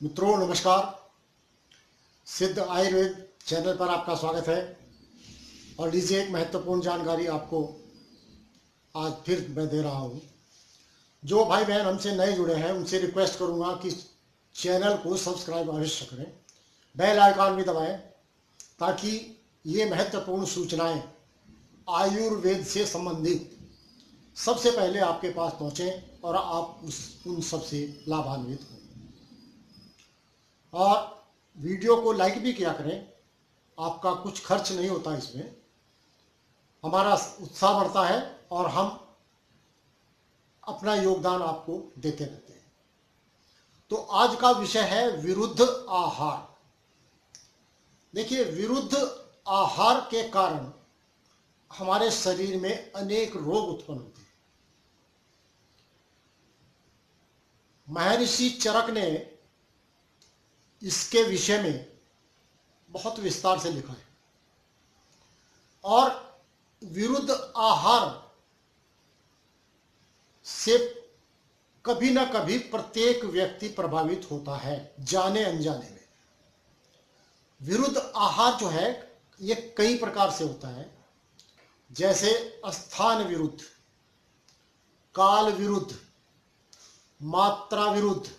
मित्रों नमस्कार। सिद्ध आयुर्वेद चैनल पर आपका स्वागत है। और लीजिए एक महत्वपूर्ण जानकारी आपको आज फिर मैं दे रहा हूँ। जो भाई बहन हमसे नए जुड़े हैं उनसे रिक्वेस्ट करूँगा कि चैनल को सब्सक्राइब अवश्य करें, बेल आइकॉन भी दबाएं ताकि ये महत्वपूर्ण सूचनाएं आयुर्वेद से संबंधित सबसे पहले आपके पास पहुँचें और आप उन सबसे लाभान्वित हों। और वीडियो को लाइक भी किया करें, आपका कुछ खर्च नहीं होता, इसमें हमारा उत्साह बढ़ता है और हम अपना योगदान आपको देते रहते हैं। तो आज का विषय है विरुद्ध आहार। देखिए, विरुद्ध आहार के कारण हमारे शरीर में अनेक रोग उत्पन्न होते हैं। महर्षि चरक ने इसके विषय में बहुत विस्तार से लिखा है। और विरुद्ध आहार से कभी ना कभी प्रत्येक व्यक्ति प्रभावित होता है, जाने अनजाने में। विरुद्ध आहार जो है ये कई प्रकार से होता है, जैसे स्थान विरुद्ध, काल विरुद्ध, मात्रा विरुद्ध,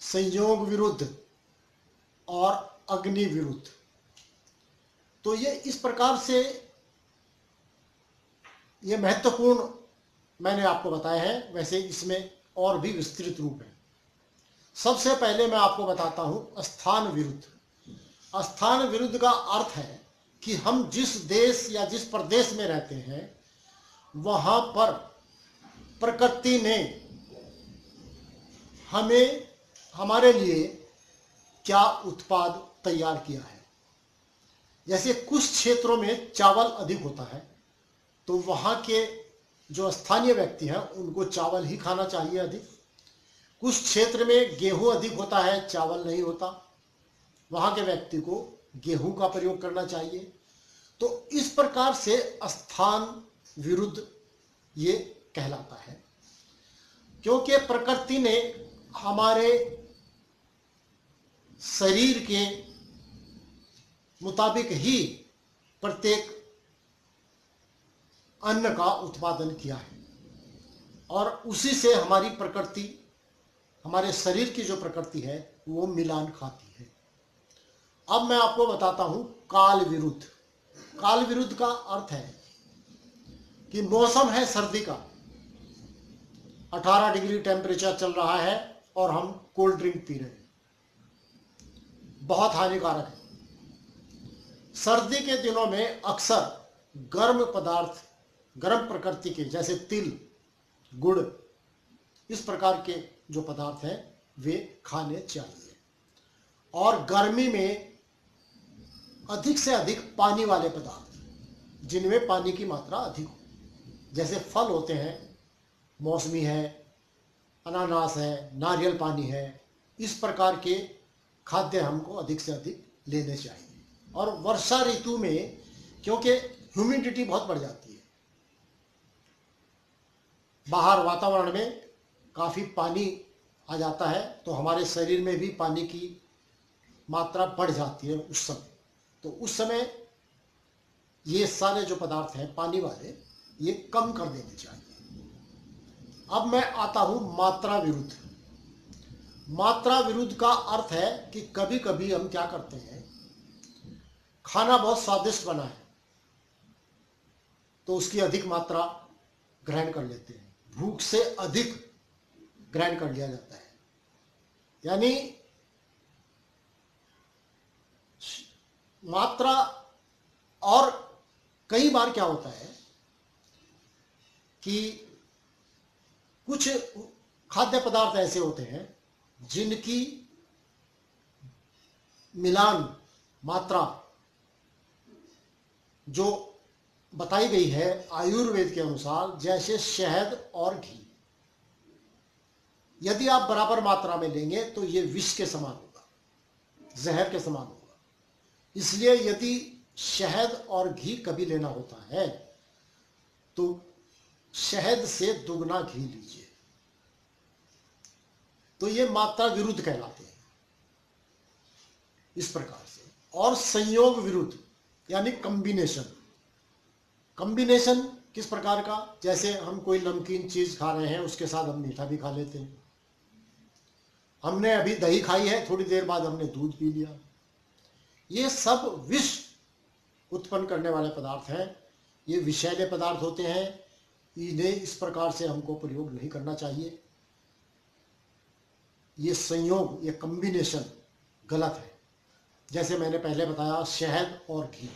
संयोग विरुद्ध और अग्नि विरुद्ध। तो ये इस प्रकार से ये महत्वपूर्ण मैंने आपको बताया है। वैसे इसमें और भी विस्तृत रूप है। सबसे पहले मैं आपको बताता हूं स्थान विरुद्ध। स्थान विरुद्ध का अर्थ है कि हम जिस देश या जिस प्रदेश में रहते हैं वहां पर प्रकृति ने हमें हमारे लिए क्या उत्पाद तैयार किया है। जैसे कुछ क्षेत्रों में चावल अधिक होता है तो वहाँ के जो स्थानीय व्यक्ति हैं उनको चावल ही खाना चाहिए अधिक। कुछ क्षेत्र में गेहूं अधिक होता है, चावल नहीं होता, वहाँ के व्यक्ति को गेहूं का प्रयोग करना चाहिए। तो इस प्रकार से स्थान विरुद्ध ये कहलाता है, क्योंकि प्रकृति ने हमारे शरीर के मुताबिक ही प्रत्येक अन्न का उत्पादन किया है और उसी से हमारी प्रकृति, हमारे शरीर की जो प्रकृति है वो मिलान खाती है। अब मैं आपको बताता हूं काल विरुद्ध। काल विरुद्ध का अर्थ है कि मौसम है सर्दी का, 18 डिग्री टेम्परेचर चल रहा है और हम कोल्ड ड्रिंक पी रहे हैं, बहुत हानिकारक है। सर्दी के दिनों में अक्सर गर्म पदार्थ, गर्म प्रकृति के, जैसे तिल, गुड़, इस प्रकार के जो पदार्थ हैं वे खाने चाहिए। और गर्मी में अधिक से अधिक पानी वाले पदार्थ, जिनमें पानी की मात्रा अधिक हो, जैसे फल होते हैं, मौसमी है, अनानास है, नारियल पानी है, इस प्रकार के खाद्य हमको अधिक से अधिक लेने चाहिए। और वर्षा ऋतु में क्योंकि ह्यूमिडिटी बहुत बढ़ जाती है, बाहर वातावरण में काफ़ी पानी आ जाता है तो हमारे शरीर में भी पानी की मात्रा बढ़ जाती है उस समय। तो उस समय ये सारे जो पदार्थ हैं पानी वाले, ये कम कर देने चाहिए। अब मैं आता हूं मात्रा विरुद्ध। मात्रा विरुद्ध का अर्थ है कि कभी कभी हम क्या करते हैं, खाना बहुत स्वादिष्ट बना है तो उसकी अधिक मात्रा ग्रहण कर लेते हैं, भूख से अधिक ग्रहण कर लिया जाता है। यानी मात्रा, और कई बार क्या होता है कि कुछ खाद्य पदार्थ ऐसे होते हैं जिनकी मिलान मात्रा जो बताई गई है आयुर्वेद के अनुसार, जैसे शहद और घी, यदि आप बराबर मात्रा में लेंगे तो ये विष के समान होगा, जहर के समान होगा। इसलिए यदि शहद और घी कभी लेना होता है तो शहद से दुगना घी लीजिए। तो ये मात्रा विरुद्ध कहलाते हैं। इस प्रकार से। और संयोग विरुद्ध यानी कॉम्बिनेशन। कॉम्बिनेशन किस प्रकार का, जैसे हम कोई नमकीन चीज खा रहे हैं, उसके साथ हम मीठा भी खा लेते हैं। हमने अभी दही खाई है, थोड़ी देर बाद हमने दूध पी लिया। ये सब विष उत्पन्न करने वाले पदार्थ हैं, ये विषैले पदार्थ होते हैं। इन्हें इस प्रकार से हमको प्रयोग नहीं करना चाहिए। ये संयोग, ये कॉम्बिनेशन गलत है। जैसे मैंने पहले बताया, शहद और घी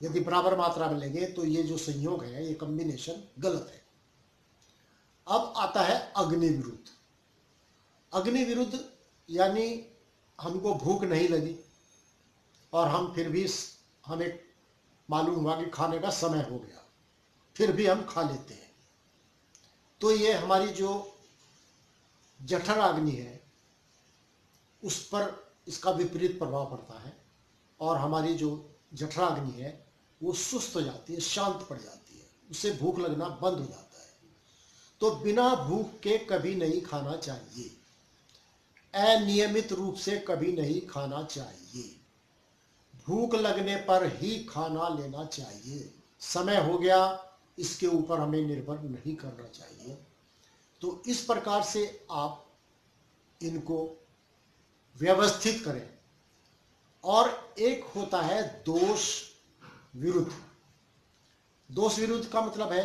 यदि बराबर मात्रा में लेंगे तो ये जो संयोग है, ये कॉम्बिनेशन गलत है। अब आता है अग्नि विरुद्ध। अग्नि विरुद्ध यानी हमको भूख नहीं लगी और हम फिर भी, हमें मालूम हुआ कि खाने का समय हो गया, फिर भी हम खा लेते हैं। तो ये हमारी जो जठराग्नि है उस पर इसका विपरीत प्रभाव पड़ता है और हमारी जो जठराग्नि है वो सुस्त हो जाती है, शांत पड़ जाती है, उससे भूख लगना बंद हो जाता है। तो बिना भूख के कभी नहीं खाना चाहिए, अनियमित रूप से कभी नहीं खाना चाहिए। भूख लगने पर ही खाना लेना चाहिए। समय हो गया इसके ऊपर हमें निर्भर नहीं करना चाहिए। तो इस प्रकार से आप इनको व्यवस्थित करें। और एक होता है दोष विरुद्ध। दोष विरुद्ध का मतलब है,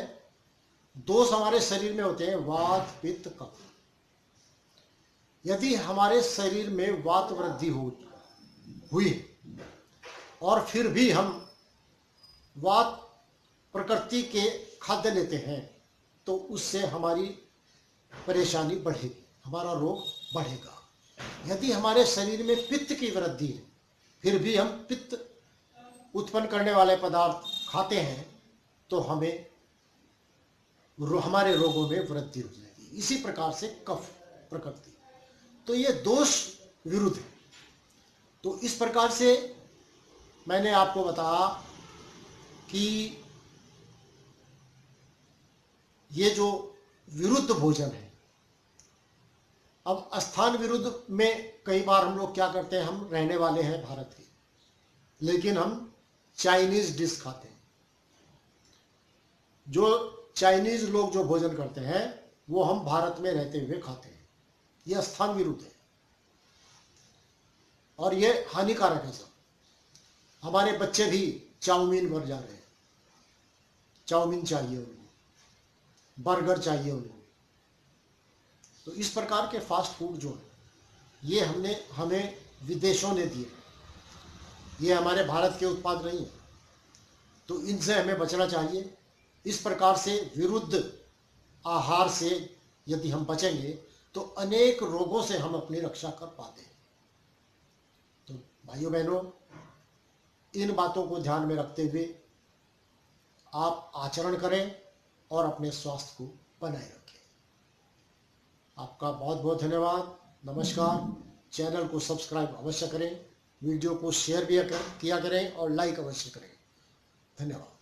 दोष हमारे शरीर में होते हैं वात पित्त कफ। यदि हमारे शरीर में वात वृद्धि हुई और फिर भी हम वात प्रकृति के खाद्य लेते हैं तो उससे हमारी परेशानी बढ़ेगी, हमारा रोग बढ़ेगा। यदि हमारे शरीर में पित्त की वृद्धि है फिर भी हम पित्त उत्पन्न करने वाले पदार्थ खाते हैं तो हमारे रोगों में वृद्धि हो जाएगी। इसी प्रकार से कफ प्रकृति, तो ये दोष विरुद्ध है। तो इस प्रकार से मैंने आपको बताया कि ये जो विरुद्ध भोजन है, अब स्थान विरुद्ध में कई बार हम लोग क्या करते हैं, हम रहने वाले हैं भारत के, लेकिन हम चाइनीज डिश खाते हैं। जो चाइनीज लोग जो भोजन करते हैं वो हम भारत में रहते हुए खाते हैं। यह स्थान विरुद्ध है और ये हानिकारक है। सब हमारे बच्चे भी चाउमीन भर जा रहे हैं, चाउमीन चाहिए उनको, बर्गर चाहिए उनको। तो इस प्रकार के फास्ट फूड जो है ये हमें विदेशों ने दिए, ये हमारे भारत के उत्पाद नहीं है। तो इनसे हमें बचना चाहिए। इस प्रकार से विरुद्ध आहार से यदि हम बचेंगे तो अनेक रोगों से हम अपनी रक्षा कर पाते हैं। तो भाइयों बहनों, इन बातों को ध्यान में रखते हुए आप आचरण करें और अपने स्वास्थ्य को बनाए रखें। आपका बहुत बहुत धन्यवाद। नमस्कार। चैनल को सब्सक्राइब अवश्य करें, वीडियो को शेयर भी किया करें और लाइक अवश्य करें। धन्यवाद।